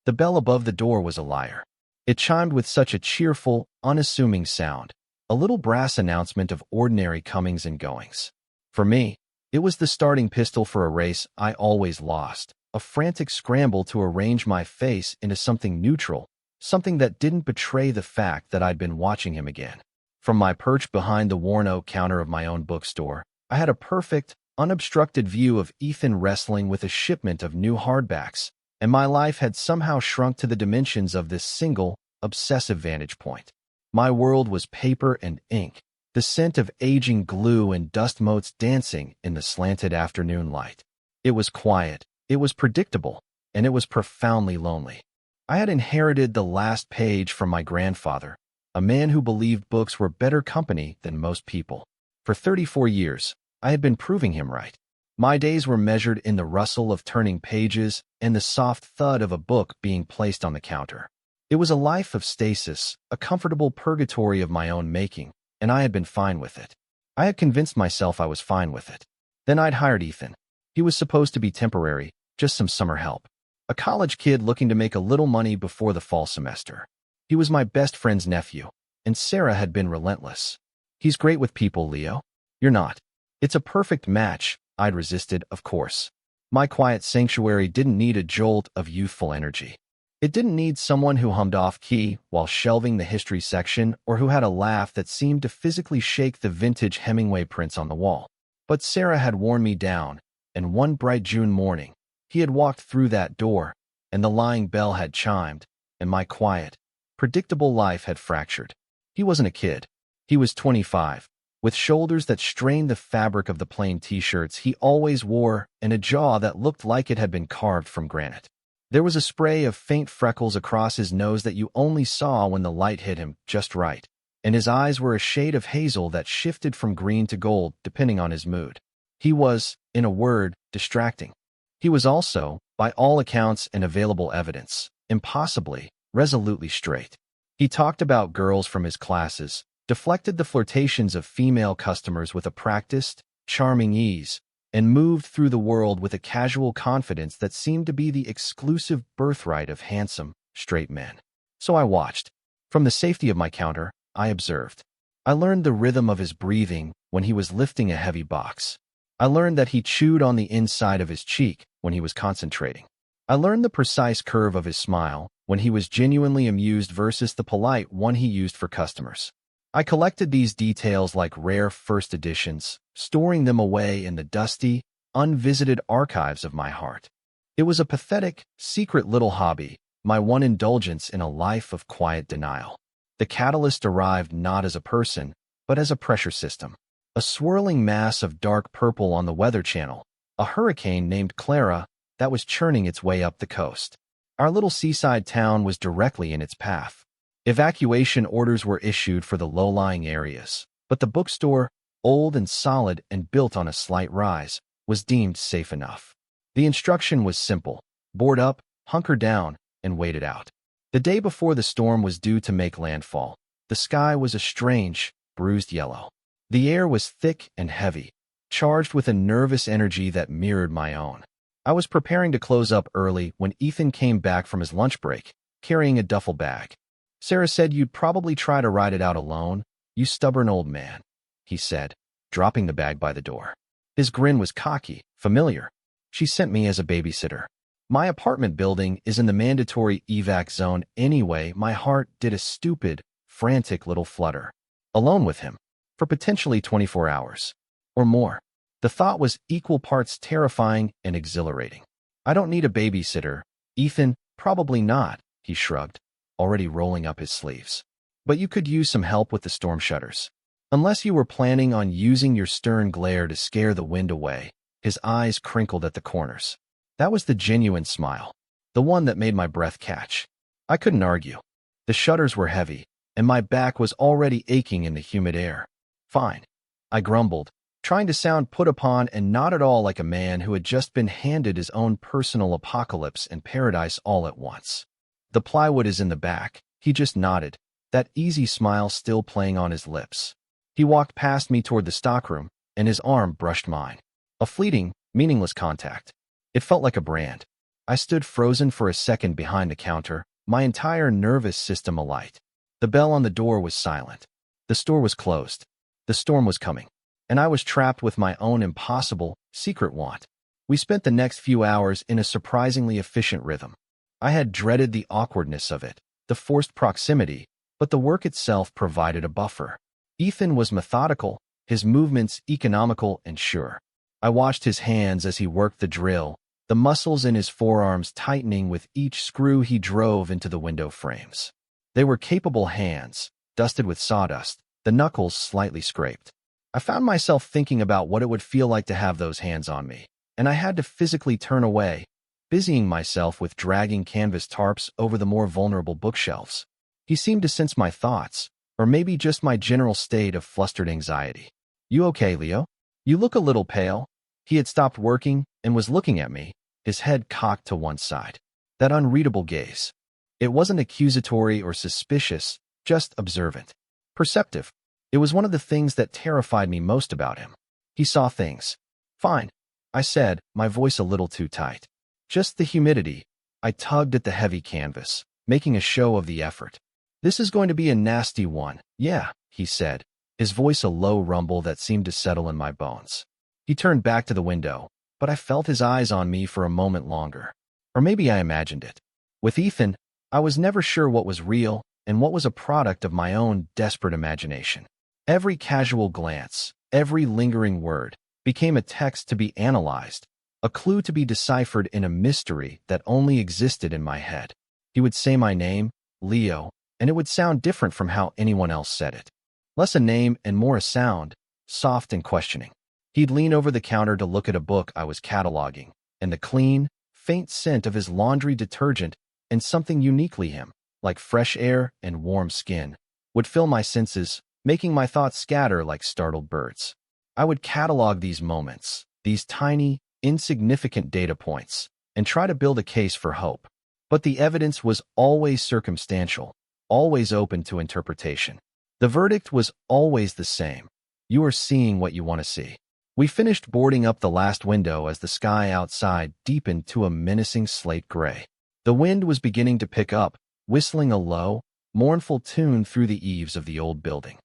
The bell above the door was a liar. It chimed with such a cheerful, unassuming sound, a little brass announcement of ordinary comings and goings. For me, it was the starting pistol for a race I always lost, a frantic scramble to arrange my face into something neutral, something that didn't betray the fact that I'd been watching him again. From my perch behind the worn oak counter of my own bookstore, I had a perfect, unobstructed view of Ethan wrestling with a shipment of new hardbacks, and my life had somehow shrunk to the dimensions of this single, obsessive vantage point. My world was paper and ink, the scent of aging glue and dust motes dancing in the slanted afternoon light. It was quiet, it was predictable, and it was profoundly lonely. I had inherited the last page from my grandfather, a man who believed books were better company than most people. For 34 years, I had been proving him right. My days were measured in the rustle of turning pages and the soft thud of a book being placed on the counter. It was a life of stasis, a comfortable purgatory of my own making, and I had been fine with it. I had convinced myself I was fine with it. Then I'd hired Ethan. He was supposed to be temporary, just some summer help. A college kid looking to make a little money before the fall semester. He was my best friend's nephew, and Sarah had been relentless. He's great with people, Leo. You're not. It's a perfect match. I'd resisted, of course. My quiet sanctuary didn't need a jolt of youthful energy. It didn't need someone who hummed off-key while shelving the history section or who had a laugh that seemed to physically shake the vintage Hemingway prints on the wall. But Sarah had worn me down, and one bright June morning, he had walked through that door, and the lying bell had chimed, and my quiet, predictable life had fractured. He wasn't a kid. He was 25. With shoulders that strained the fabric of the plain t-shirts he always wore and a jaw that looked like it had been carved from granite. There was a spray of faint freckles across his nose that you only saw when the light hit him just right, and his eyes were a shade of hazel that shifted from green to gold depending on his mood. He was, in a word, distracting. He was also, by all accounts and available evidence, impossibly, resolutely straight. He talked about girls from his classes, deflected the flirtations of female customers with a practiced, charming ease, and moved through the world with a casual confidence that seemed to be the exclusive birthright of handsome, straight men. So I watched. From the safety of my counter, I observed. I learned the rhythm of his breathing when he was lifting a heavy box. I learned that he chewed on the inside of his cheek when he was concentrating. I learned the precise curve of his smile when he was genuinely amused versus the polite one he used for customers. I collected these details like rare first editions, storing them away in the dusty, unvisited archives of my heart. It was a pathetic, secret little hobby, my one indulgence in a life of quiet denial. The catalyst arrived not as a person, but as a pressure system. A swirling mass of dark purple on the Weather Channel, a hurricane named Clara that was churning its way up the coast. Our little seaside town was directly in its path. Evacuation orders were issued for the low-lying areas, but the bookstore, old and solid and built on a slight rise, was deemed safe enough. The instruction was simple: board up, hunker down, and wait it out. The day before the storm was due to make landfall, the sky was a strange, bruised yellow. The air was thick and heavy, charged with a nervous energy that mirrored my own. I was preparing to close up early when Ethan came back from his lunch break, carrying a duffel bag. Sarah said you'd probably try to ride it out alone, you stubborn old man, he said, dropping the bag by the door. His grin was cocky, familiar. She sent me as a babysitter. My apartment building is in the mandatory evac zone anyway. My heart did a stupid, frantic little flutter. Alone with him, for potentially 24 hours. Or more. The thought was equal parts terrifying and exhilarating. I don't need a babysitter, Ethan, probably not, he shrugged, already rolling up his sleeves. But you could use some help with the storm shutters. Unless you were planning on using your stern glare to scare the wind away. His eyes crinkled at the corners. That was the genuine smile, the one that made my breath catch. I couldn't argue. The shutters were heavy, and my back was already aching in the humid air. Fine, I grumbled, trying to sound put upon and not at all like a man who had just been handed his own personal apocalypse and paradise all at once. The plywood is in the back, he just nodded, that easy smile still playing on his lips. He walked past me toward the stockroom, and his arm brushed mine. A fleeting, meaningless contact. It felt like a brand. I stood frozen for a second behind the counter, my entire nervous system alight. The bell on the door was silent. The store was closed. The storm was coming. And I was trapped with my own impossible, secret want. We spent the next few hours in a surprisingly efficient rhythm. I had dreaded the awkwardness of it, the forced proximity, but the work itself provided a buffer. Ethan was methodical, his movements economical and sure. I watched his hands as he worked the drill, the muscles in his forearms tightening with each screw he drove into the window frames. They were capable hands, dusted with sawdust, the knuckles slightly scraped. I found myself thinking about what it would feel like to have those hands on me, and I had to physically turn away, busying myself with dragging canvas tarps over the more vulnerable bookshelves. He seemed to sense my thoughts, or maybe just my general state of flustered anxiety. "You okay, Leo? You look a little pale." He had stopped working and was looking at me, his head cocked to one side. That unreadable gaze. It wasn't accusatory or suspicious, just observant. Perceptive. It was one of the things that terrified me most about him. He saw things. "Fine," I said, my voice a little too tight. "Just the humidity." I tugged at the heavy canvas, making a show of the effort. "This is going to be a nasty one." "Yeah," he said, his voice a low rumble that seemed to settle in my bones. He turned back to the window, but I felt his eyes on me for a moment longer. Or maybe I imagined it. With Ethan, I was never sure what was real and what was a product of my own desperate imagination. Every casual glance, every lingering word, became a text to be analyzed, a clue to be deciphered in a mystery that only existed in my head. He would say my name, Leo, and it would sound different from how anyone else said it. Less a name and more a sound, soft and questioning. He'd lean over the counter to look at a book I was cataloging, and the clean, faint scent of his laundry detergent and something uniquely him, like fresh air and warm skin, would fill my senses, making my thoughts scatter like startled birds. I would catalog these moments, these tiny, insignificant data points, and try to build a case for hope. But the evidence was always circumstantial, always open to interpretation. The verdict was always the same. You are seeing what you want to see. We finished boarding up the last window as the sky outside deepened to a menacing slate gray. The wind was beginning to pick up, whistling a low, mournful tune through the eaves of the old building.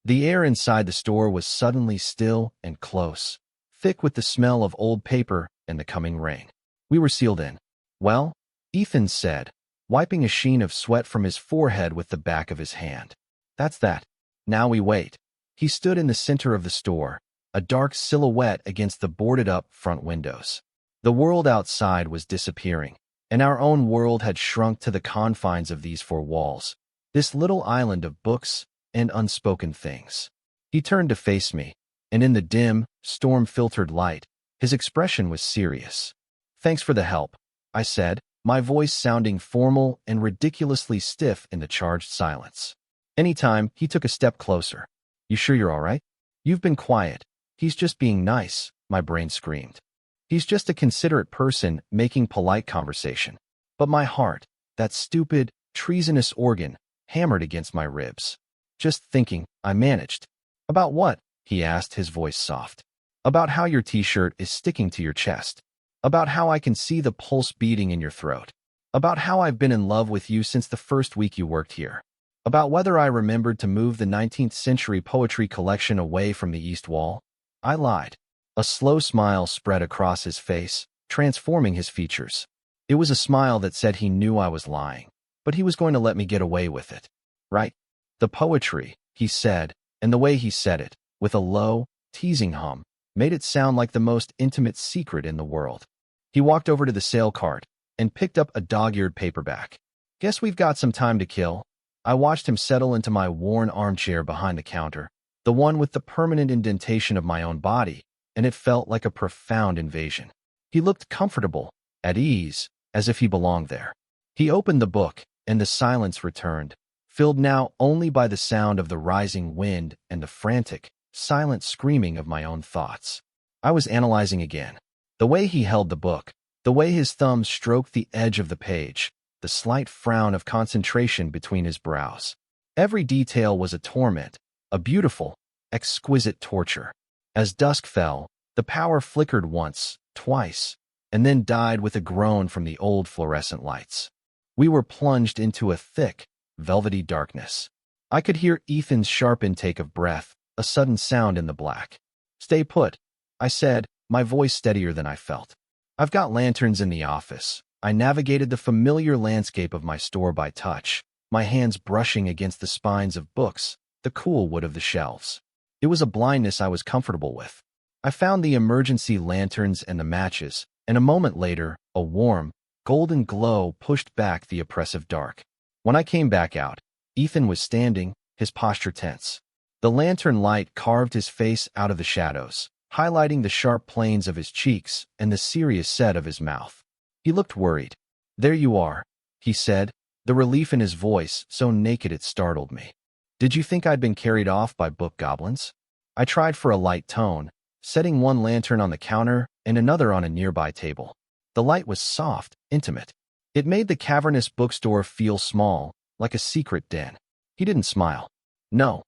The air inside the store was suddenly still and close, thick with the smell of old paper and the coming rain. We were sealed in. "Well," Ethan said, wiping a sheen of sweat from his forehead with the back of his hand. "That's that. Now we wait." He stood in the center of the store, a dark silhouette against the boarded-up front windows. The world outside was disappearing, and our own world had shrunk to the confines of these four walls, this little island of books and unspoken things. He turned to face me, and in the dim, storm-filtered light, his expression was serious. "Thanks for the help," I said, my voice sounding formal and ridiculously stiff in the charged silence. Anytime, he took a step closer. "You sure you're all right? You've been quiet." "He's just being nice," my brain screamed. "He's just a considerate person making polite conversation." But my heart, that stupid, treasonous organ, hammered against my ribs. "Just thinking," I managed. "About what?" he asked, his voice soft. "About how your t-shirt is sticking to your chest. About how I can see the pulse beating in your throat. About how I've been in love with you since the first week you worked here. About whether I remembered to move the 19th century poetry collection away from the east wall." I lied. A slow smile spread across his face, transforming his features. It was a smile that said he knew I was lying, but he was going to let me get away with it. "Right? The poetry," he said, and the way he said it, with a low, teasing hum, made it sound like the most intimate secret in the world. He walked over to the sale cart and picked up a dog-eared paperback. "Guess we've got some time to kill." I watched him settle into my worn armchair behind the counter, the one with the permanent indentation of my own body, and it felt like a profound invasion. He looked comfortable, at ease, as if he belonged there. He opened the book, and the silence returned, filled now only by the sound of the rising wind and the frantic, silent screaming of my own thoughts. I was analyzing again. The way he held the book, the way his thumbs stroked the edge of the page, the slight frown of concentration between his brows. Every detail was a torment, a beautiful, exquisite torture. As dusk fell, the power flickered once, twice, and then died with a groan from the old fluorescent lights. We were plunged into a thick, velvety darkness. I could hear Ethan's sharp intake of breath, a sudden sound in the black. "Stay put," I said, my voice steadier than I felt. "I've got lanterns in the office." I navigated the familiar landscape of my store by touch, my hands brushing against the spines of books, the cool wood of the shelves. It was a blindness I was comfortable with. I found the emergency lanterns and the matches, and a moment later, a warm, golden glow pushed back the oppressive dark. When I came back out, Ethan was standing, his posture tense. The lantern light carved his face out of the shadows, highlighting the sharp planes of his cheeks and the serious set of his mouth. He looked worried. "There you are," he said, the relief in his voice so naked it startled me. "Did you think I'd been carried off by book goblins?" I tried for a light tone, setting one lantern on the counter and another on a nearby table. The light was soft, intimate. It made the cavernous bookstore feel small, like a secret den. He didn't smile. "No.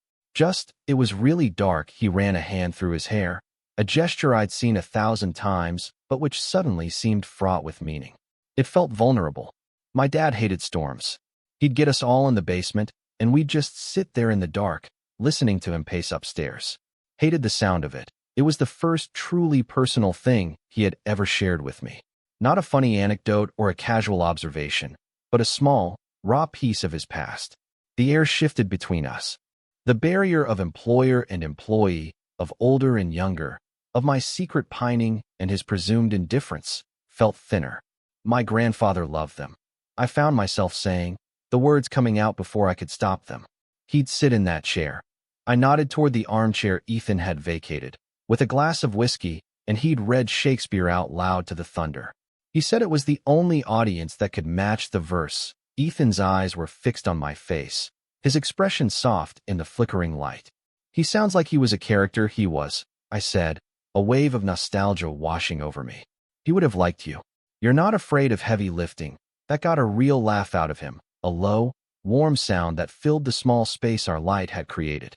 It was really dark." He ran a hand through his hair, a gesture I'd seen 1,000 times, but which suddenly seemed fraught with meaning. It felt vulnerable. My dad hated storms. He'd get us all in the basement, and we'd just sit there in the dark, listening to him pace upstairs. Hated the sound of it. It was the first truly personal thing he had ever shared with me. Not a funny anecdote or a casual observation, but a small, raw piece of his past. The air shifted between us. The barrier of employer and employee, of older and younger, of my secret pining and his presumed indifference, felt thinner. "My grandfather loved them," I found myself saying, the words coming out before I could stop them. "He'd sit in that chair." I nodded toward the armchair Ethan had vacated, with a glass of whiskey, and he'd read Shakespeare out loud to the thunder. He said it was the only audience that could match the verse. Ethan's eyes were fixed on my face, his expression soft in the flickering light. "He sounds like he was a character." "He was," I said, a wave of nostalgia washing over me. "He would have liked you. You're not afraid of heavy lifting." That got a real laugh out of him, a low, warm sound that filled the small space our light had created.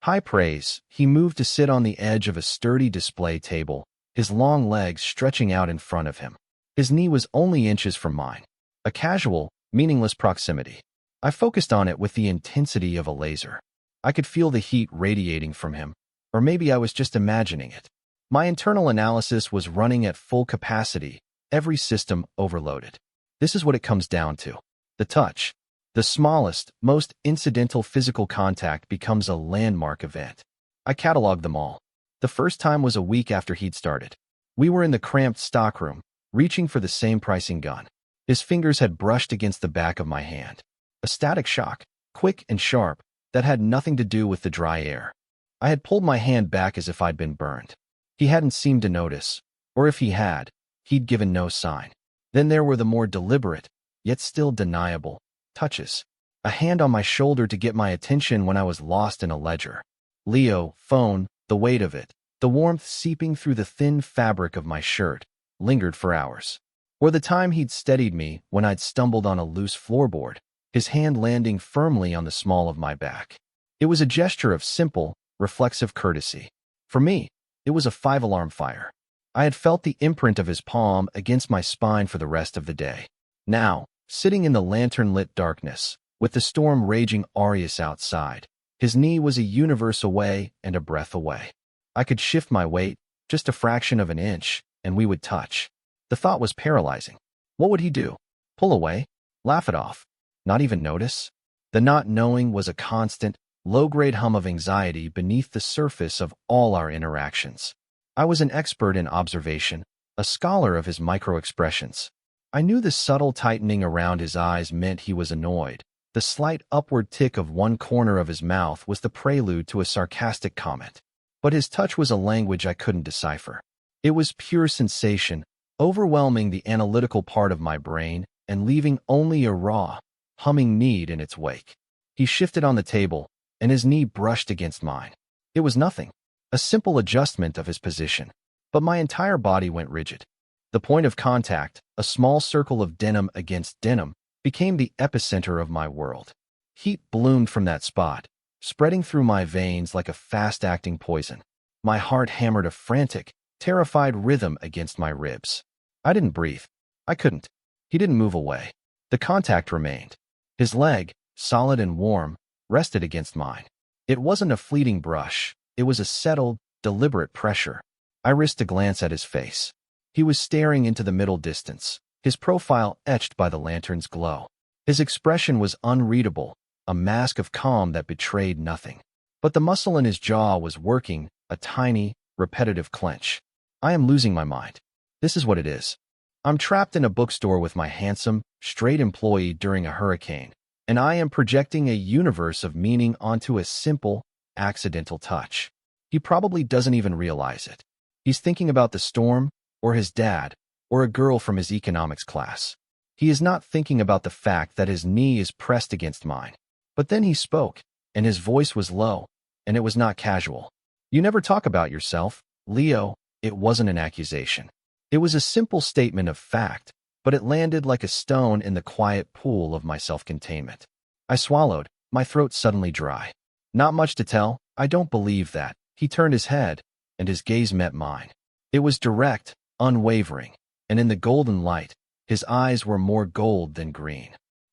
High praise. He moved to sit on the edge of a sturdy display table, his long legs stretching out in front of him. His knee was only inches from mine. A casual, meaningless proximity. I focused on it with the intensity of a laser. I could feel the heat radiating from him, or maybe I was just imagining it. My internal analysis was running at full capacity, every system overloaded. This is what it comes down to. The touch. The smallest, most incidental physical contact becomes a landmark event. I cataloged them all. The first time was a week after he'd started. We were in the cramped stockroom, reaching for the same pricing gun. His fingers had brushed against the back of my hand. A static shock, quick and sharp, that had nothing to do with the dry air. I had pulled my hand back as if I'd been burned. He hadn't seemed to notice, or if he had, he'd given no sign. Then there were the more deliberate, yet still deniable, touches. A hand on my shoulder to get my attention when I was lost in a ledger. "Leo," phone, the weight of it, the warmth seeping through the thin fabric of my shirt, lingered for hours. Or the time he'd steadied me when I'd stumbled on a loose floorboard, his hand landing firmly on the small of my back. It was a gesture of simple, reflexive courtesy. For me, it was a 5-alarm fire. I had felt the imprint of his palm against my spine for the rest of the day. Now, sitting in the lantern-lit darkness, with the storm raging Arius outside, his knee was a universe away and a breath away. I could shift my weight, just a fraction of an inch, and we would touch. The thought was paralyzing. What would he do? Pull away? Laugh it off? Not even notice? The not knowing was a constant, low-grade hum of anxiety beneath the surface of all our interactions. I was an expert in observation, a scholar of his micro-expressions. I knew the subtle tightening around his eyes meant he was annoyed. The slight upward tick of one corner of his mouth was the prelude to a sarcastic comment. But his touch was a language I couldn't decipher. It was pure sensation, overwhelming the analytical part of my brain and leaving only a raw, humming need in its wake. He shifted on the table, and his knee brushed against mine. It was nothing, a simple adjustment of his position, but my entire body went rigid. The point of contact, a small circle of denim against denim, became the epicenter of my world. Heat bloomed from that spot, spreading through my veins like a fast-acting poison. My heart hammered a frantic, terrified rhythm against my ribs. I didn't breathe. I couldn't. He didn't move away. The contact remained. His leg, solid and warm, rested against mine. It wasn't a fleeting brush. It was a settled, deliberate pressure. I risked a glance at his face. He was staring into the middle distance, his profile etched by the lantern's glow. His expression was unreadable, a mask of calm that betrayed nothing. But the muscle in his jaw was working, a tiny, repetitive clench. I am losing my mind. This is what it is. I'm trapped in a bookstore with my handsome, straight employee during a hurricane, and I am projecting a universe of meaning onto a simple, accidental touch. He probably doesn't even realize it. He's thinking about the storm, or his dad, or a girl from his economics class. He is not thinking about the fact that his knee is pressed against mine. But then he spoke, and his voice was low, and it was not casual. You never talk about yourself, Leo. It wasn't an accusation. It was a simple statement of fact, but it landed like a stone in the quiet pool of my self-containment. I swallowed, my throat suddenly dry. Not much to tell, I don't believe that. He turned his head, and his gaze met mine. It was direct, unwavering, and in the golden light, his eyes were more gold than green.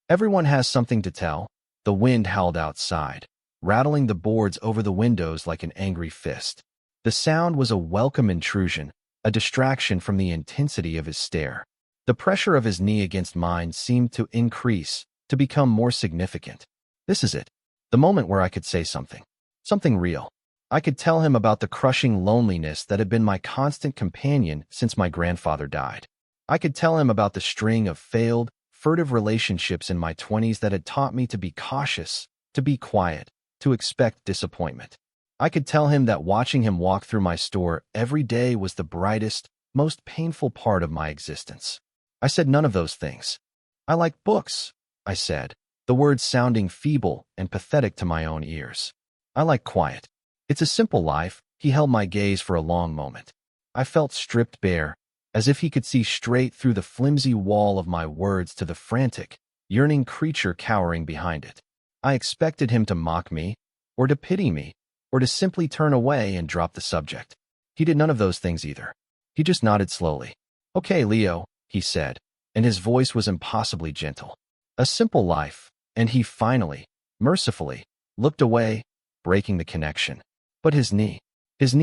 Everyone has something to tell. The wind howled outside, rattling the boards over the windows like an angry fist. The sound was a welcome intrusion, a distraction from the intensity of his stare. The pressure of his knee against mine seemed to increase, to become more significant. This is it. The moment where I could say something. Something real. I could tell him about the crushing loneliness that had been my constant companion since my grandfather died. I could tell him about the string of failed, furtive relationships in my 20s that had taught me to be cautious, to be quiet, to expect disappointment. I could tell him that watching him walk through my store every day was the brightest, most painful part of my existence. I said none of those things. I like books, I said, the words sounding feeble and pathetic to my own ears. I like quiet. It's a simple life. He held my gaze for a long moment. I felt stripped bare, as if he could see straight through the flimsy wall of my words to the frantic, yearning creature cowering behind it. I expected him to mock me, or to pity me, or to simply turn away and drop the subject. He did none of those things either. He just nodded slowly. Okay, Leo, he said, and his voice was impossibly gentle. A simple life, and he finally, mercifully, looked away, breaking the connection. But his knee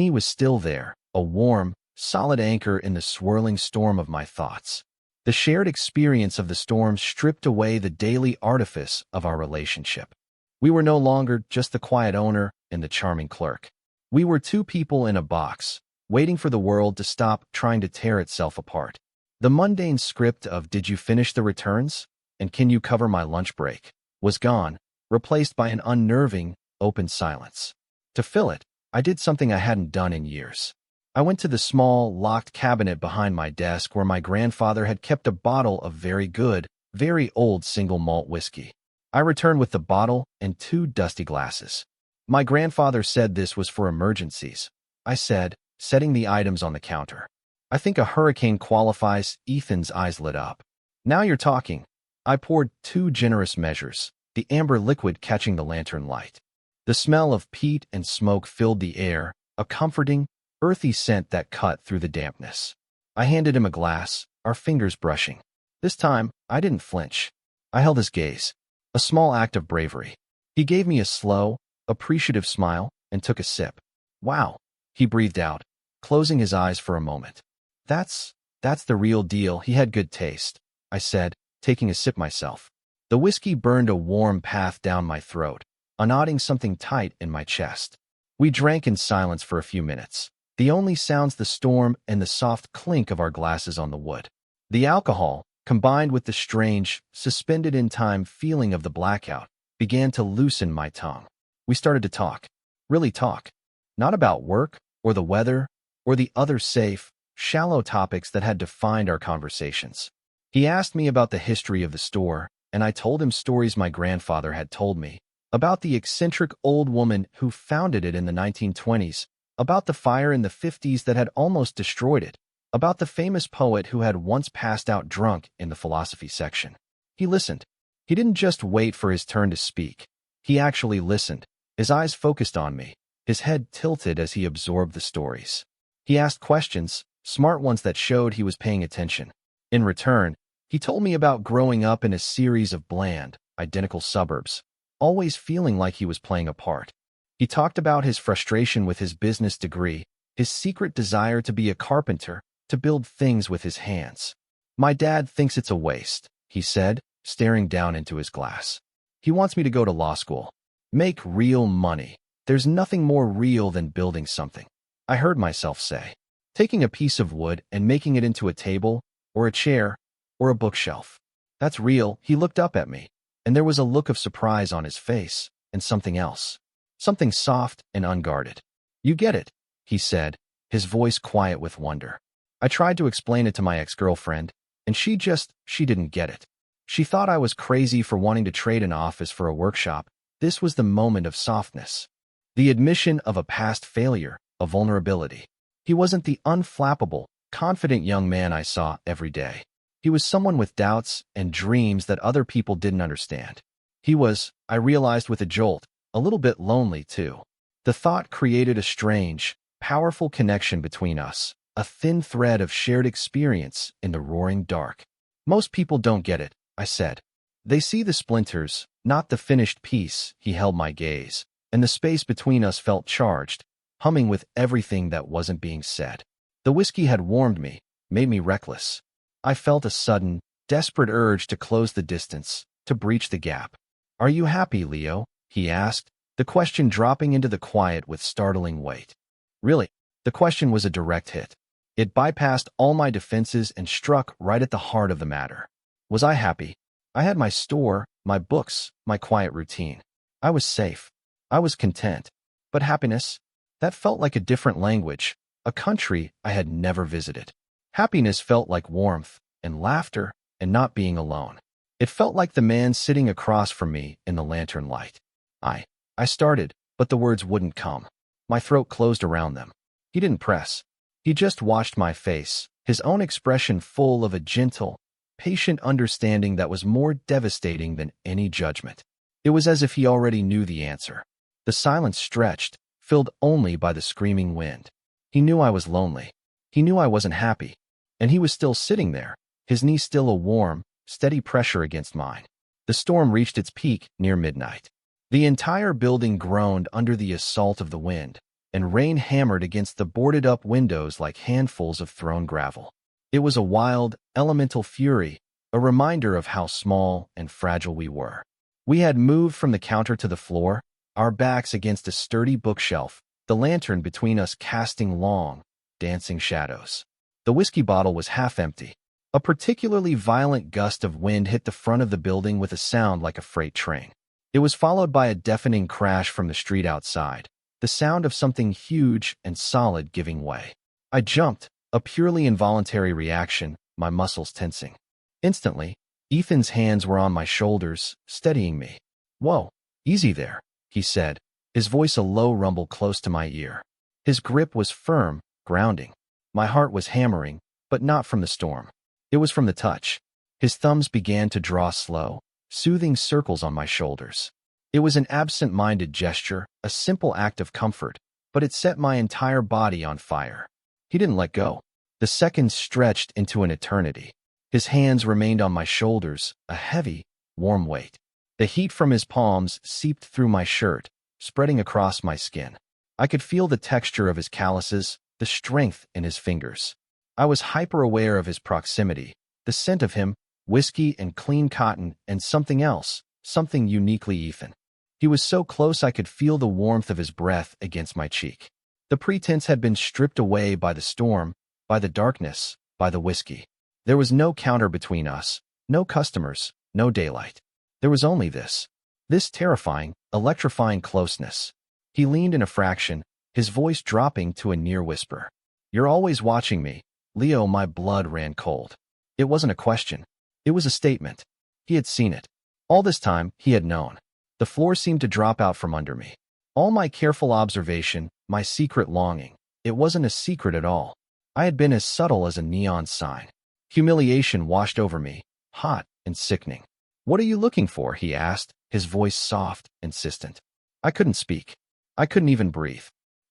was still there, a warm, solid anchor in the swirling storm of my thoughts. The shared experience of the storm stripped away the daily artifice of our relationship. We were no longer just the quiet owner and the charming clerk. We were two people in a box, waiting for the world to stop trying to tear itself apart. The mundane script of "Did you finish the returns?" and "Can you cover my lunch break?" was gone, replaced by an unnerving, open silence. To fill it, I did something I hadn't done in years. I went to the small, locked cabinet behind my desk where my grandfather had kept a bottle of very good, very old single malt whiskey. I returned with the bottle and 2 dusty glasses. My grandfather said this was for emergencies, I said, setting the items on the counter. I think a hurricane qualifies. Ethan's eyes lit up. Now you're talking. I poured 2 generous measures, the amber liquid catching the lantern light. The smell of peat and smoke filled the air, a comforting, earthy scent that cut through the dampness. I handed him a glass, our fingers brushing. This time, I didn't flinch. I held his gaze, a small act of bravery. He gave me a slow, appreciative smile and took a sip. Wow, he breathed out, closing his eyes for a moment. That's the real deal. He had good taste, I said, taking a sip myself. The whiskey burned a warm path down my throat, unknotting something tight in my chest. We drank in silence for a few minutes, the only sounds the storm and the soft clink of our glasses on the wood. The alcohol, combined with the strange, suspended-in-time feeling of the blackout, began to loosen my tongue. We started to talk. Really talk. Not about work, or the weather, or the other safe, shallow topics that had defined our conversations. He asked me about the history of the store, and I told him stories my grandfather had told me, about the eccentric old woman who founded it in the 1920s, about the fire in the 50s that had almost destroyed it, about the famous poet who had once passed out drunk in the philosophy section. He listened. He didn't just wait for his turn to speak. He actually listened, his eyes focused on me, his head tilted as he absorbed the stories. He asked questions, smart ones that showed he was paying attention. In return, he told me about growing up in a series of bland, identical suburbs, always feeling like he was playing a part. He talked about his frustration with his business degree, his secret desire to be a carpenter, to build things with his hands. "My dad thinks it's a waste," he said, staring down into his glass. "He wants me to go to law school. Make real money. There's nothing more real than building something," I heard myself say. Taking a piece of wood and making it into a table, or a chair, or a bookshelf. "That's real." He looked up at me, and there was a look of surprise on his face, and something else. Something soft and unguarded. "You get it," he said, his voice quiet with wonder. I tried to explain it to my ex-girlfriend, and she didn't get it. She thought I was crazy for wanting to trade an office for a workshop. This was the moment of softness. The admission of a past failure, a vulnerability. He wasn't the unflappable, confident young man I saw every day. He was someone with doubts and dreams that other people didn't understand. He was, I realized with a jolt, a little bit lonely too. The thought created a strange, powerful connection between us, a thin thread of shared experience in the roaring dark. "Most people don't get it," I said. "They see the splinters, not the finished piece." He held my gaze, and the space between us felt charged, humming with everything that wasn't being said. The whiskey had warmed me, made me reckless. I felt a sudden, desperate urge to close the distance, to breach the gap. "Are you happy, Leo?" he asked, the question dropping into the quiet with startling weight. Really, the question was a direct hit. It bypassed all my defenses and struck right at the heart of the matter. Was I happy? I had my store, my books, my quiet routine. I was safe. I was content. But happiness? That felt like a different language, a country I had never visited. Happiness felt like warmth and laughter and not being alone. It felt like the man sitting across from me in the lantern light. I started, but the words wouldn't come. My throat closed around them. He didn't press. He just watched my face, his own expression full of a gentle, patient understanding that was more devastating than any judgment. It was as if he already knew the answer. The silence stretched, filled only by the screaming wind. He knew I was lonely. He knew I wasn't happy. And he was still sitting there, his knee still a warm, steady pressure against mine. The storm reached its peak near midnight. The entire building groaned under the assault of the wind, and rain hammered against the boarded-up windows like handfuls of thrown gravel. It was a wild, elemental fury, a reminder of how small and fragile we were. We had moved from the counter to the floor, our backs against a sturdy bookshelf, the lantern between us casting long, dancing shadows. The whiskey bottle was half empty. A particularly violent gust of wind hit the front of the building with a sound like a freight train. It was followed by a deafening crash from the street outside, the sound of something huge and solid giving way. I jumped, a purely involuntary reaction, my muscles tensing. Instantly, Ethan's hands were on my shoulders, steadying me. "Whoa, easy there," he said, his voice a low rumble close to my ear. His grip was firm, grounding. My heart was hammering, but not from the storm. It was from the touch. His thumbs began to draw slow, soothing circles on my shoulders. It was an absent-minded gesture, a simple act of comfort, but it set my entire body on fire. He didn't let go. The seconds stretched into an eternity. His hands remained on my shoulders, a heavy, warm weight. The heat from his palms seeped through my shirt, spreading across my skin. I could feel the texture of his calluses, the strength in his fingers. I was hyper-aware of his proximity, the scent of him, whiskey and clean cotton, and something else, something uniquely Ethan. He was so close I could feel the warmth of his breath against my cheek. The pretense had been stripped away by the storm, by the darkness, by the whiskey. There was no counter between us, no customers, no daylight. There was only this terrifying, electrifying closeness. He leaned in a fraction, his voice dropping to a near whisper. "You're always watching me." Leo, my blood ran cold. It wasn't a question. It was a statement. He had seen it. All this time, he had known. The floor seemed to drop out from under me. All my careful observation, my secret longing. It wasn't a secret at all. I had been as subtle as a neon sign. Humiliation washed over me, hot and sickening. "What are you looking for?" he asked, his voice soft, insistent. I couldn't speak. I couldn't even breathe.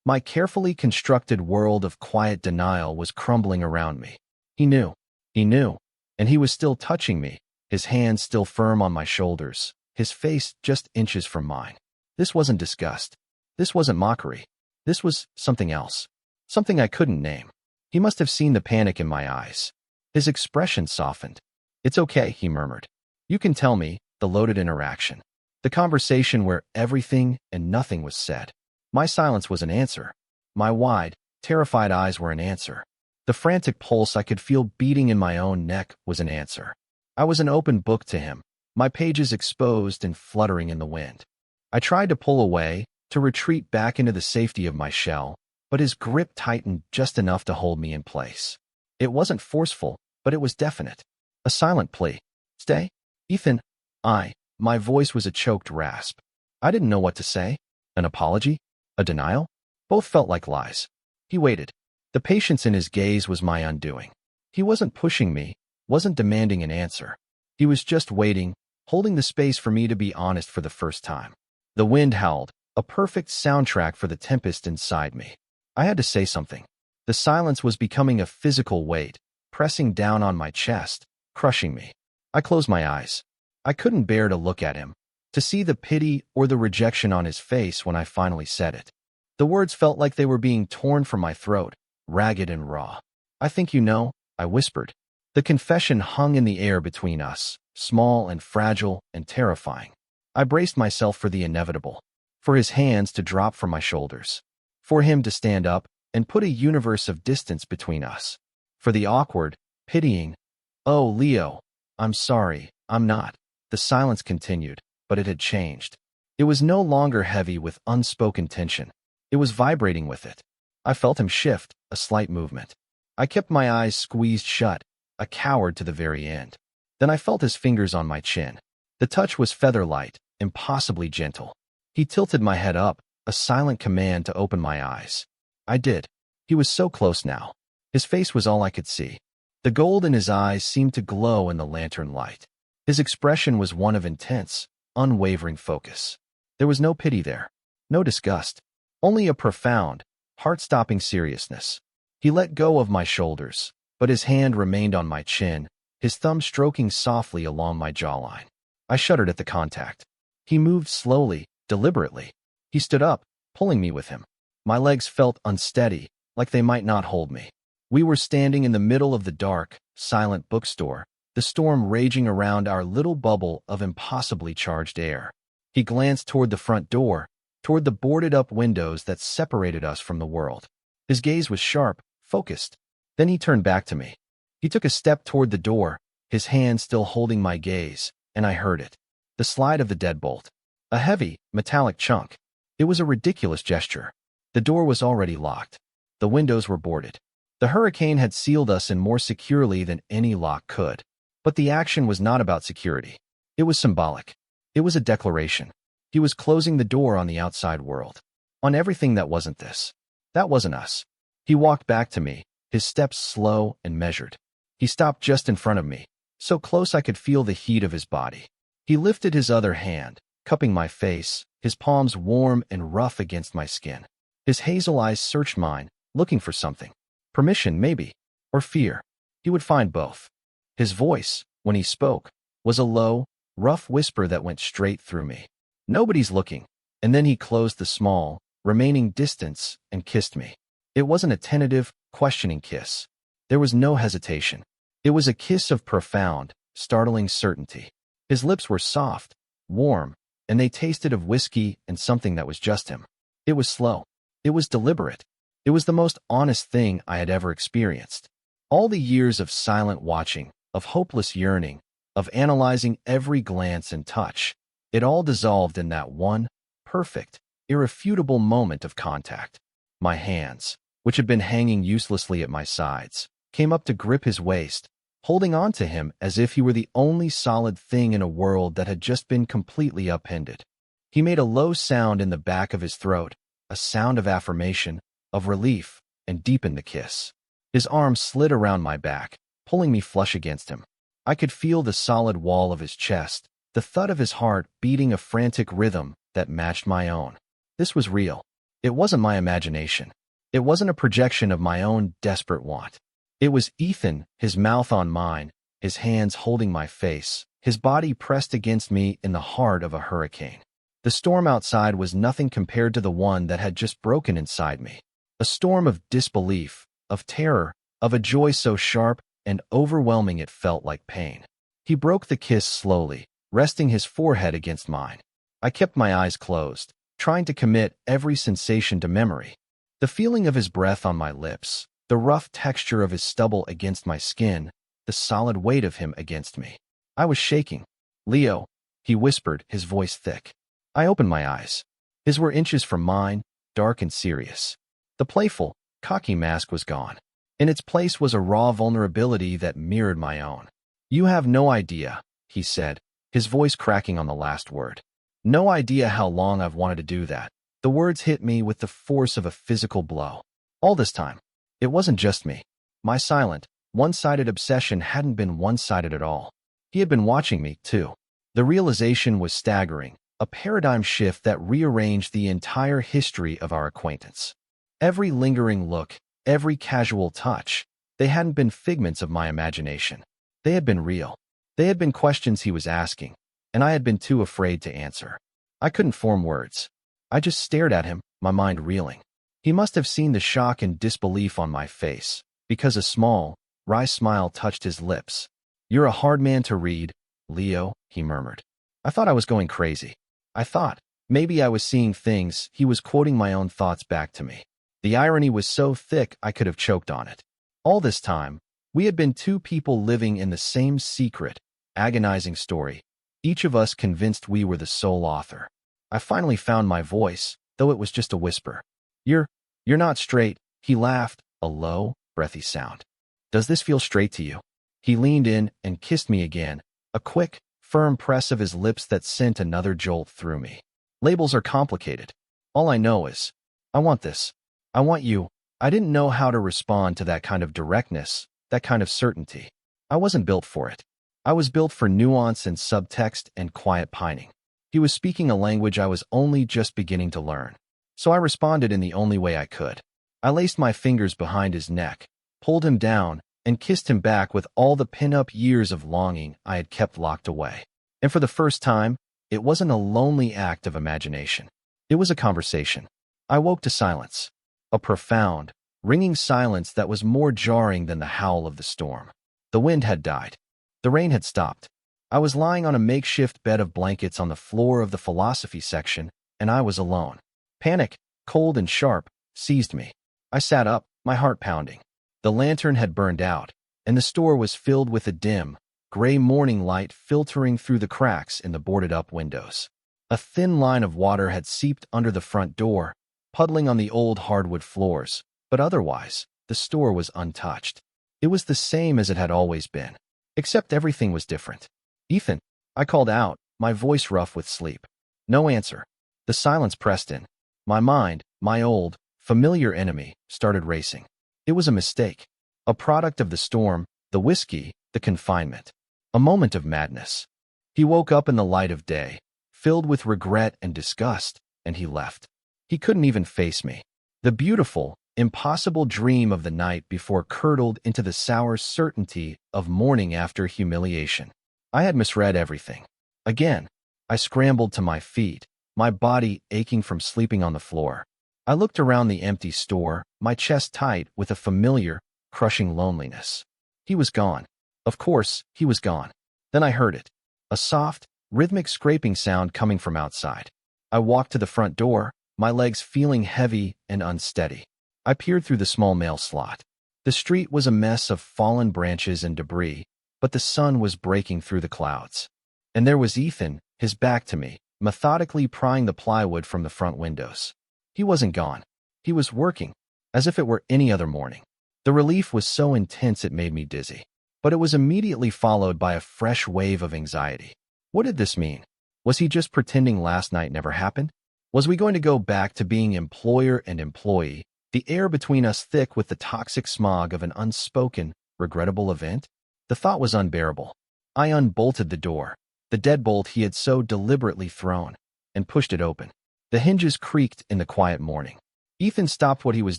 My carefully constructed world of quiet denial was crumbling around me. He knew. He knew. And he was still touching me, his hands still firm on my shoulders, his face just inches from mine. This wasn't disgust. This wasn't mockery. This was something else. Something I couldn't name. He must have seen the panic in my eyes. His expression softened. "It's okay," he murmured. "You can tell me," the loaded interaction. The conversation where everything and nothing was said. My silence was an answer. My wide, terrified eyes were an answer. The frantic pulse I could feel beating in my own neck was an answer. I was an open book to him, my pages exposed and fluttering in the wind. I tried to pull away, to retreat back into the safety of my shell, but his grip tightened just enough to hold me in place. It wasn't forceful, but it was definite. A silent plea. "Stay, Ethan." My voice was a choked rasp. I didn't know what to say. An apology? A denial? Both felt like lies. He waited. The patience in his gaze was my undoing. He wasn't pushing me, wasn't demanding an answer. He was just waiting, holding the space for me to be honest for the first time. The wind howled, a perfect soundtrack for the tempest inside me. I had to say something. The silence was becoming a physical weight, pressing down on my chest, crushing me. I closed my eyes. I couldn't bear to look at him, to see the pity or the rejection on his face when I finally said it. The words felt like they were being torn from my throat, ragged and raw. "I think you know," I whispered. The confession hung in the air between us, small and fragile and terrifying. I braced myself for the inevitable, for his hands to drop from my shoulders, for him to stand up and put a universe of distance between us, for the awkward, pitying, "Oh, Leo, I'm sorry, I'm not." The silence continued, but it had changed. It was no longer heavy with unspoken tension. It was vibrating with it. I felt him shift, a slight movement. I kept my eyes squeezed shut, a coward to the very end. Then I felt his fingers on my chin. The touch was feather-light, impossibly gentle. He tilted my head up, a silent command to open my eyes. I did. He was so close now. His face was all I could see. The gold in his eyes seemed to glow in the lantern light. His expression was one of intense, unwavering focus. There was no pity there, no disgust, only a profound, heart-stopping seriousness. He let go of my shoulders, but his hand remained on my chin, his thumb stroking softly along my jawline. I shuddered at the contact. He moved slowly, deliberately. He stood up, pulling me with him. My legs felt unsteady, like they might not hold me. We were standing in the middle of the dark, silent bookstore, the storm raging around our little bubble of impossibly charged air. He glanced toward the front door, toward the boarded-up windows that separated us from the world. His gaze was sharp, focused. Then he turned back to me. He took a step toward the door, his hand still holding my gaze, and I heard it. The slide of the deadbolt. A heavy, metallic chunk. It was a ridiculous gesture. The door was already locked. The windows were boarded. The hurricane had sealed us in more securely than any lock could. But the action was not about security. It was symbolic. It was a declaration. He was closing the door on the outside world, on everything that wasn't this. That wasn't us. He walked back to me, his steps slow and measured. He stopped just in front of me, so close I could feel the heat of his body. He lifted his other hand, cupping my face, his palms warm and rough against my skin. His hazel eyes searched mine, looking for something. Permission, maybe, or fear. He would find both. His voice, when he spoke, was a low, rough whisper that went straight through me. "Nobody's looking." And then he closed the small, remaining distance and kissed me. It wasn't a tentative, questioning kiss. There was no hesitation. It was a kiss of profound, startling certainty. His lips were soft, warm, and they tasted of whiskey and something that was just him. It was slow. It was deliberate. It was the most honest thing I had ever experienced. All the years of silent watching, of hopeless yearning, of analyzing every glance and touch, it all dissolved in that one, perfect, irrefutable moment of contact. My hands, which had been hanging uselessly at my sides, came up to grip his waist, holding on to him as if he were the only solid thing in a world that had just been completely upended. He made a low sound in the back of his throat, a sound of affirmation, of relief, and deepened the kiss. His arm slid around my back, pulling me flush against him. I could feel the solid wall of his chest, the thud of his heart beating a frantic rhythm that matched my own. This was real. It wasn't my imagination. It wasn't a projection of my own desperate want. It was Ethan, his mouth on mine, his hands holding my face, his body pressed against me in the heart of a hurricane. The storm outside was nothing compared to the one that had just broken inside me. A storm of disbelief, of terror, of a joy so sharp and overwhelming it felt like pain. He broke the kiss slowly, resting his forehead against mine. I kept my eyes closed, trying to commit every sensation to memory. The feeling of his breath on my lips, the rough texture of his stubble against my skin, the solid weight of him against me. I was shaking. "Leo," he whispered, his voice thick. I opened my eyes. His were inches from mine, dark and serious. The playful, cocky mask was gone. In its place was a raw vulnerability that mirrored my own. "You have no idea," he said, his voice cracking on the last word. "No idea how long I've wanted to do that." The words hit me with the force of a physical blow. All this time, it wasn't just me. My silent, one-sided obsession hadn't been one-sided at all. He had been watching me, too. The realization was staggering, a paradigm shift that rearranged the entire history of our acquaintance. Every lingering look, every casual touch, they hadn't been figments of my imagination. They had been real. They had been questions he was asking, and I had been too afraid to answer. I couldn't form words. I just stared at him, my mind reeling. He must have seen the shock and disbelief on my face, because a small, wry smile touched his lips. "You're a hard man to read, Leo," he murmured. I thought I was going crazy. I thought maybe I was seeing things. He was quoting my own thoughts back to me. The irony was so thick I could have choked on it. All this time, we had been two people living in the same secret, agonizing story, each of us convinced we were the sole author. I finally found my voice, though it was just a whisper. You're not straight," he laughed, a low, breathy sound. "Does this feel straight to you?" He leaned in and kissed me again, a quick, firm press of his lips that sent another jolt through me. Labels are complicated. All I know is, I want this. I want you. I didn't know how to respond to that kind of directness, that kind of certainty. I wasn't built for it. I was built for nuance and subtext and quiet pining. He was speaking a language I was only just beginning to learn. So I responded in the only way I could. I laced my fingers behind his neck, pulled him down, and kissed him back with all the pin-up years of longing I had kept locked away. And for the first time, it wasn't a lonely act of imagination. It was a conversation. I woke to silence. A profound, ringing silence that was more jarring than the howl of the storm. The wind had died. The rain had stopped. I was lying on a makeshift bed of blankets on the floor of the philosophy section, and I was alone. Panic, cold and sharp, seized me. I sat up, my heart pounding. The lantern had burned out, and the store was filled with a dim, gray morning light filtering through the cracks in the boarded-up windows. A thin line of water had seeped under the front door, puddling on the old hardwood floors, but otherwise, the store was untouched. It was the same as it had always been, except everything was different. "Ethan," I called out, my voice rough with sleep. No answer. The silence pressed in. My mind, my old, familiar enemy, started racing. It was a mistake. A product of the storm, the whiskey, the confinement. A moment of madness. He woke up in the light of day, filled with regret and disgust, and he left. He couldn't even face me. The beautiful, impossible dream of the night before curdled into the sour certainty of morning after humiliation. I had misread everything. Again, I scrambled to my feet, my body aching from sleeping on the floor. I looked around the empty store, my chest tight with a familiar, crushing loneliness. He was gone. Of course, he was gone. Then I heard it. A soft, rhythmic scraping sound coming from outside. I walked to the front door, my legs feeling heavy and unsteady. I peered through the small mail slot. The street was a mess of fallen branches and debris, but the sun was breaking through the clouds. And there was Ethan, his back to me, methodically prying the plywood from the front windows. He wasn't gone. He was working, as if it were any other morning. The relief was so intense it made me dizzy. But it was immediately followed by a fresh wave of anxiety. What did this mean? Was he just pretending last night never happened? Was we going to go back to being employer and employee, the air between us thick with the toxic smog of an unspoken, regrettable event? The thought was unbearable. I unbolted the door, the deadbolt he had so deliberately thrown, and pushed it open. The hinges creaked in the quiet morning. Ethan stopped what he was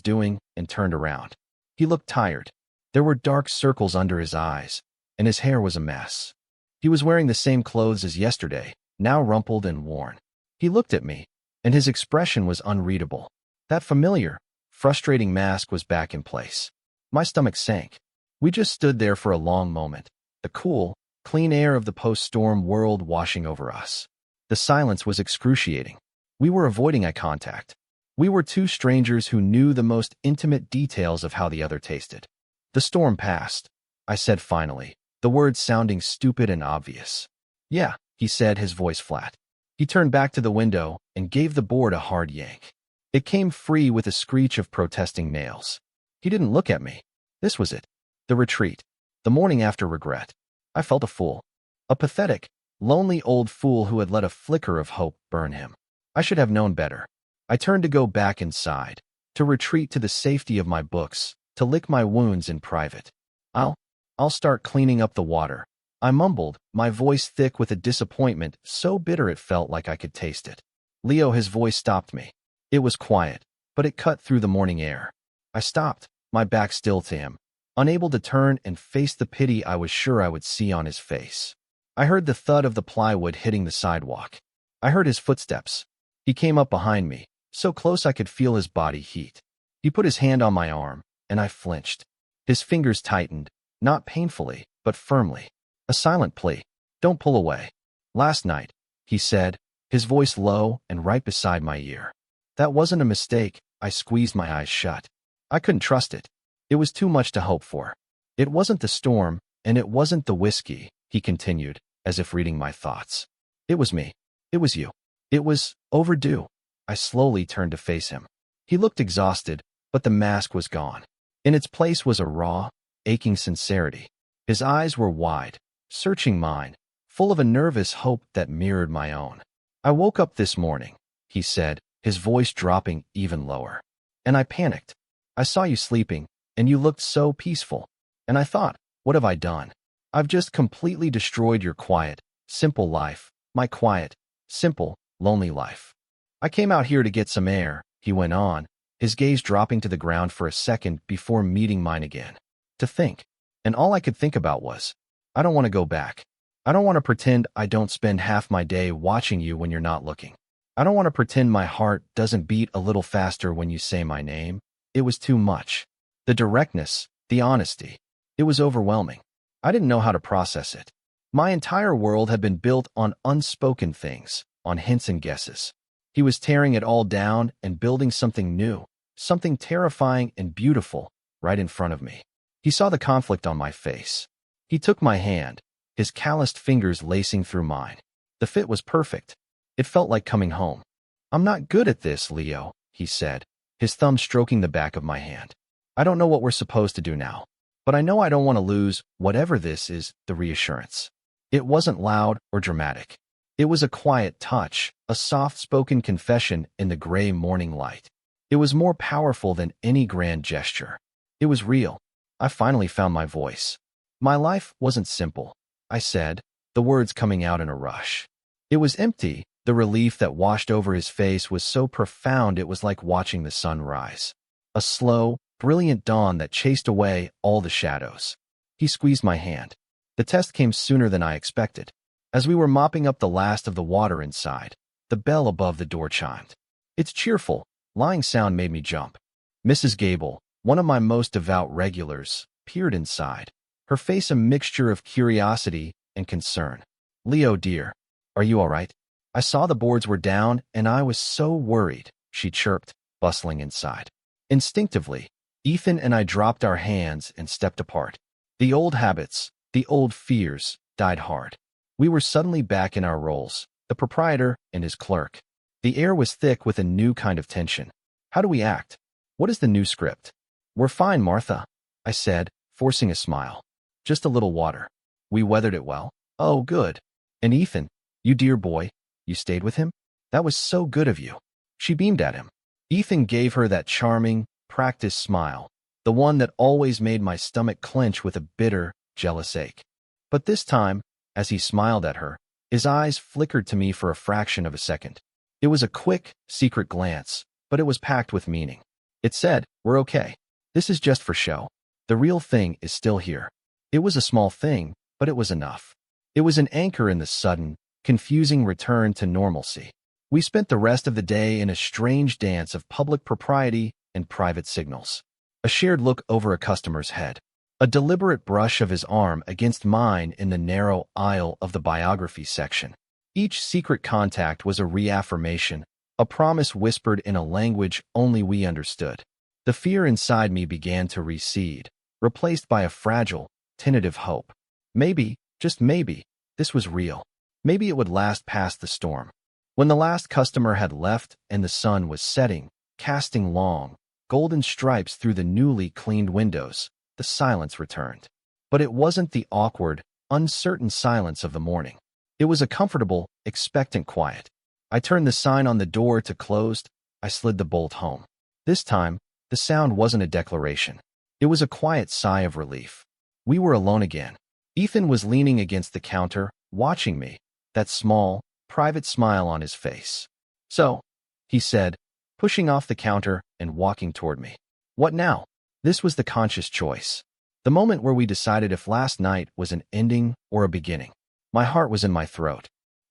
doing and turned around. He looked tired. There were dark circles under his eyes, and his hair was a mess. He was wearing the same clothes as yesterday, now rumpled and worn. He looked at me, and his expression was unreadable. That familiar, frustrating mask was back in place. My stomach sank. We just stood there for a long moment, the cool, clean air of the post-storm world washing over us. The silence was excruciating. We were avoiding eye contact. We were two strangers who knew the most intimate details of how the other tasted. The storm passed, I said finally, the words sounding stupid and obvious. Yeah, he said, his voice flat. He turned back to the window and gave the board a hard yank. It came free with a screech of protesting nails. He didn't look at me. This was it. The retreat. The morning after regret. I felt a fool. A pathetic, lonely old fool who had let a flicker of hope burn him. I should have known better. I turned to go back inside, to retreat to the safety of my books, to lick my wounds in private. I'll start cleaning up the water, I mumbled, my voice thick with a disappointment so bitter it felt like I could taste it. Leo, his voice stopped me. It was quiet, but it cut through the morning air. I stopped, my back still to him, unable to turn and face the pity I was sure I would see on his face. I heard the thud of the plywood hitting the sidewalk. I heard his footsteps. He came up behind me, so close I could feel his body heat. He put his hand on my arm, and I flinched. His fingers tightened, not painfully, but firmly. A silent plea. Don't pull away. Last night, he said, his voice low and right beside my ear. That wasn't a mistake. I squeezed my eyes shut. I couldn't trust it. It was too much to hope for. It wasn't the storm, and it wasn't the whiskey, he continued, as if reading my thoughts. It was me. It was you. It was overdue. I slowly turned to face him. He looked exhausted, but the mask was gone. In its place was a raw, aching sincerity. His eyes were wide, searching mine, full of a nervous hope that mirrored my own. I woke up this morning, he said, his voice dropping even lower. And I panicked. I saw you sleeping, and you looked so peaceful. And I thought, what have I done? I've just completely destroyed your quiet, simple life, my quiet, simple, lonely life. I came out here to get some air, he went on, his gaze dropping to the ground for a second before meeting mine again. To think. And all I could think about was, I don't want to go back. I don't want to pretend I don't spend half my day watching you when you're not looking. I don't want to pretend my heart doesn't beat a little faster when you say my name. It was too much. The directness, the honesty. It was overwhelming. I didn't know how to process it. My entire world had been built on unspoken things, on hints and guesses. He was tearing it all down and building something new, something terrifying and beautiful, right in front of me. He saw the conflict on my face. He took my hand, his calloused fingers lacing through mine. The fit was perfect. It felt like coming home. I'm not good at this, Leo, he said, his thumb stroking the back of my hand. I don't know what we're supposed to do now, but I know I don't want to lose whatever this is, the reassurance. It wasn't loud or dramatic. It was a quiet touch, a soft-spoken confession in the gray morning light. It was more powerful than any grand gesture. It was real. I finally found my voice. My life wasn't simple, I said, the words coming out in a rush. It was empty. The relief that washed over his face was so profound it was like watching the sun rise. A slow, brilliant dawn that chased away all the shadows. He squeezed my hand. The test came sooner than I expected. As we were mopping up the last of the water inside, the bell above the door chimed. Its cheerful, lying sound made me jump. Mrs. Gable, one of my most devout regulars, peered inside, her face a mixture of curiosity and concern. Leo, dear, are you all right? I saw the boards were down, and I was so worried, she chirped, bustling inside. Instinctively, Ethan and I dropped our hands and stepped apart. The old habits, the old fears, died hard. We were suddenly back in our roles, the proprietor and his clerk. The air was thick with a new kind of tension. How do we act? What is the new script? We're fine, Martha, I said, forcing a smile. Just a little water. We weathered it well. Oh, good. And Ethan, you dear boy, you stayed with him? That was so good of you. She beamed at him. Ethan gave her that charming, practiced smile, the one that always made my stomach clench with a bitter, jealous ache. But this time, as he smiled at her, his eyes flickered to me for a fraction of a second. It was a quick, secret glance, but it was packed with meaning. It said, "We're okay. This is just for show. The real thing is still here." It was a small thing, but it was enough. It was an anchor in the sudden, confusing return to normalcy. We spent the rest of the day in a strange dance of public propriety and private signals. A shared look over a customer's head. A deliberate brush of his arm against mine in the narrow aisle of the biography section. Each secret contact was a reaffirmation, a promise whispered in a language only we understood. The fear inside me began to recede, replaced by a fragile, tentative hope. Maybe, just maybe, this was real. Maybe it would last past the storm. When the last customer had left and the sun was setting, casting long, golden stripes through the newly cleaned windows, the silence returned. But it wasn't the awkward, uncertain silence of the morning. It was a comfortable, expectant quiet. I turned the sign on the door to closed. I slid the bolt home. This time, the sound wasn't a declaration. It was a quiet sigh of relief. We were alone again. Ethan was leaning against the counter, watching me, that small, private smile on his face. "So," he said, pushing off the counter and walking toward me. "What now?" This was the conscious choice. The moment where we decided if last night was an ending or a beginning. My heart was in my throat.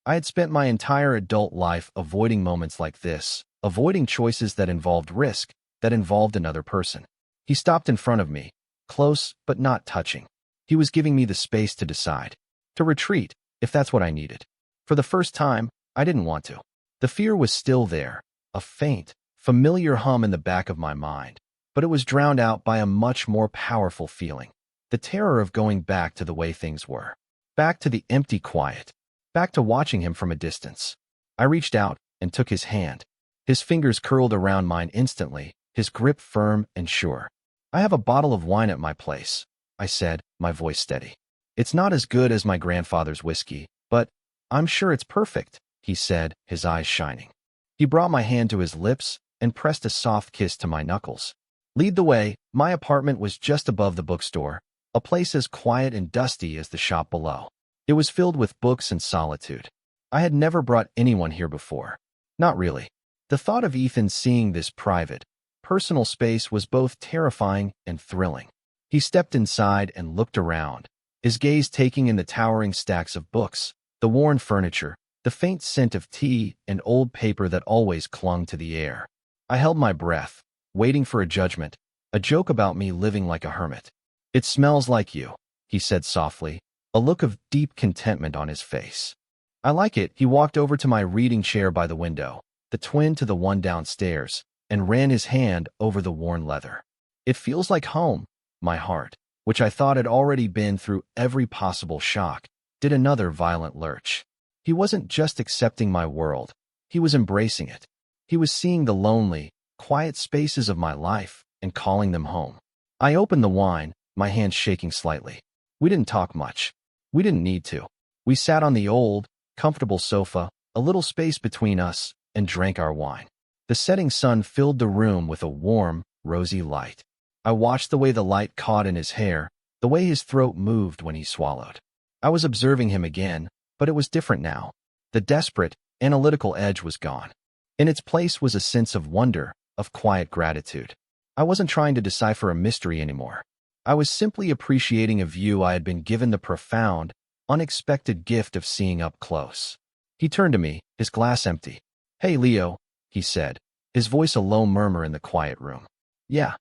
I had spent my entire adult life avoiding moments like this, avoiding choices that involved risk, that involved another person. He stopped in front of me, close but not touching. He was giving me the space to decide, to retreat, if that's what I needed. For the first time, I didn't want to. The fear was still there, a faint, familiar hum in the back of my mind, but it was drowned out by a much more powerful feeling. The terror of going back to the way things were. Back to the empty quiet. Back to watching him from a distance. I reached out and took his hand. His fingers curled around mine instantly, his grip firm and sure. "I have a bottle of wine at my place," I said, my voice steady. "It's not as good as my grandfather's whiskey, but I'm sure it's perfect," he said, his eyes shining. He brought my hand to his lips and pressed a soft kiss to my knuckles. "Lead the way." My apartment was just above the bookstore, a place as quiet and dusty as the shop below. It was filled with books and solitude. I had never brought anyone here before. Not really. The thought of Ethan seeing this private, personal space was both terrifying and thrilling. He stepped inside and looked around, his gaze taking in the towering stacks of books, the worn furniture, the faint scent of tea and old paper that always clung to the air. I held my breath, waiting for a judgment, a joke about me living like a hermit. "It smells like you," he said softly, a look of deep contentment on his face. "I like it." He walked over to my reading chair by the window, the twin to the one downstairs, and ran his hand over the worn leather. "It feels like home." My heart, which I thought had already been through every possible shock, did another violent lurch. He wasn't just accepting my world, he was embracing it. He was seeing the lonely, quiet spaces of my life and calling them home. I opened the wine, my hand shaking slightly. We didn't talk much. We didn't need to. We sat on the old, comfortable sofa, a little space between us, and drank our wine. The setting sun filled the room with a warm, rosy light. I watched the way the light caught in his hair, the way his throat moved when he swallowed. I was observing him again, but it was different now. The desperate, analytical edge was gone. In its place was a sense of wonder, of quiet gratitude. I wasn't trying to decipher a mystery anymore. I was simply appreciating a view I had been given the profound, unexpected gift of seeing up close. He turned to me, his glass empty. "Hey, Leo," he said, his voice a low murmur in the quiet room. "Yeah.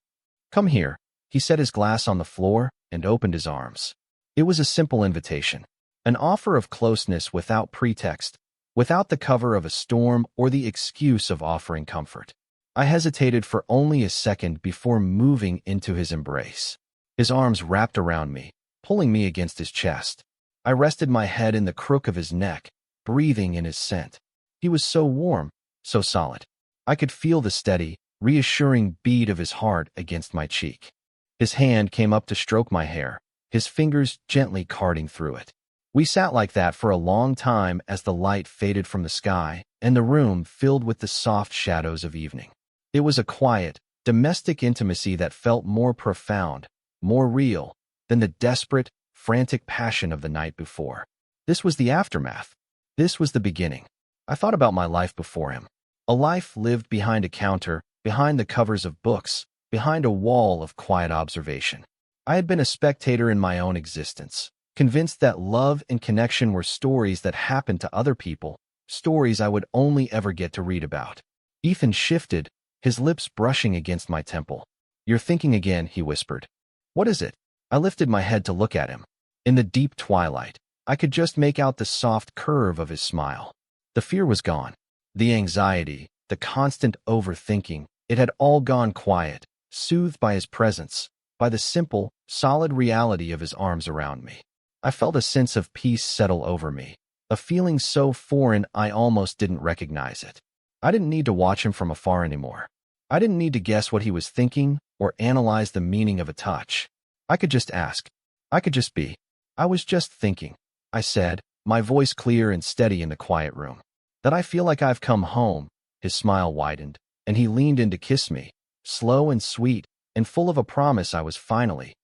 Come here." He set his glass on the floor and opened his arms. It was a simple invitation, an offer of closeness without pretext, without the cover of a storm or the excuse of offering comfort. I hesitated for only a second before moving into his embrace. His arms wrapped around me, pulling me against his chest. I rested my head in the crook of his neck, breathing in his scent. He was so warm, so solid. I could feel the steady, reassuring beat of his heart against my cheek. His hand came up to stroke my hair, his fingers gently carding through it. We sat like that for a long time as the light faded from the sky and the room filled with the soft shadows of evening. It was a quiet, domestic intimacy that felt more profound, more real, than the desperate, frantic passion of the night before. This was the aftermath. This was the beginning. I thought about my life before him. A life lived behind a counter, behind the covers of books, behind a wall of quiet observation. I had been a spectator in my own existence, convinced that love and connection were stories that happened to other people, stories I would only ever get to read about. Ethan shifted, his lips brushing against my temple. "You're thinking again," he whispered. "What is it?" I lifted my head to look at him. In the deep twilight, I could just make out the soft curve of his smile. The fear was gone. The anxiety, the constant overthinking, it had all gone quiet, soothed by his presence, by the simple, solid reality of his arms around me. I felt a sense of peace settle over me, a feeling so foreign I almost didn't recognize it. I didn't need to watch him from afar anymore. I didn't need to guess what he was thinking or analyze the meaning of a touch. I could just ask. I could just be. "I was just thinking," I said, my voice clear and steady in the quiet room. "That I feel like I've come home." His smile widened, and he leaned in to kiss me, slow and sweet, and full of a promise I was finally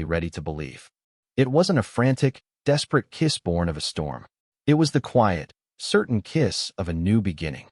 ready to believe. It wasn't a frantic, desperate kiss born of a storm. It was the quiet, certain kiss of a new beginning.